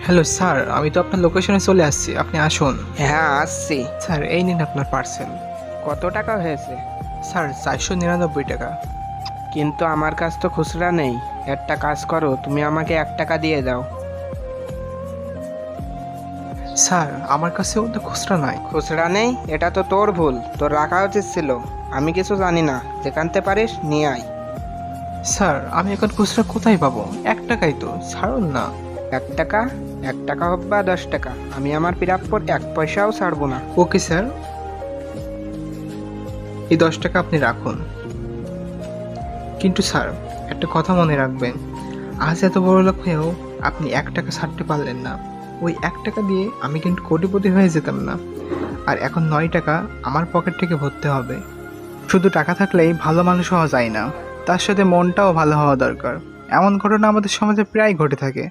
Hello sir, আমি তো আপনার লোকেশনে চলে আসছি, আপনি আসুন। হ্যাঁ, আসছি। স্যার এই নিন আপনার পার্সেল। কত টাকা হয়েছে? স্যার 499 টাকা। কিন্তু আমার কাছ তো খুচরা নেই। একটা কাজ করো, তুমি আমাকে 1 টাকা দিয়ে দাও। স্যার আমার কাছেও তো খুচরা নাই। খুচরা নেই? এটা তো তোর ভুল, তোর রাখা উচিত ছিল। আমি কিছু জানি না, যেখানতে পারিস নিয়ে আয়। স্যার আমি এখন খুচরা কোথায় পাবো? 1 টাকাই তো, ছাড়ুন না। 1 টাকা? 1 টাকা হোক বা 10 টাকা, আমি আমার প্রাপ্যর 1 পয়সাও ছাড়বো না। ওকে স্যার, এই 10 টাকা আপনি রাখুন। কিন্তু স্যার একটা কথা মনে রাখবেন, আজ এত বড় লোক হয়েও আপনি 1 টাকা ছাড়তে পারলেন না। ওই 1 টাকা দিয়ে আমি কিন্তু কোটিপতি হয়ে যেতাম না। আর এখন 9 টাকা আমার পকেট থেকে ভরতে হবে। শুধু টাকা থাকলেই ভালো মানুষ হওয়া যায় না, তার সাথে মনটাও ভালো হওয়া দরকার। এমন ঘটনা আমাদের সমাজে প্রায় ঘটে থাকে।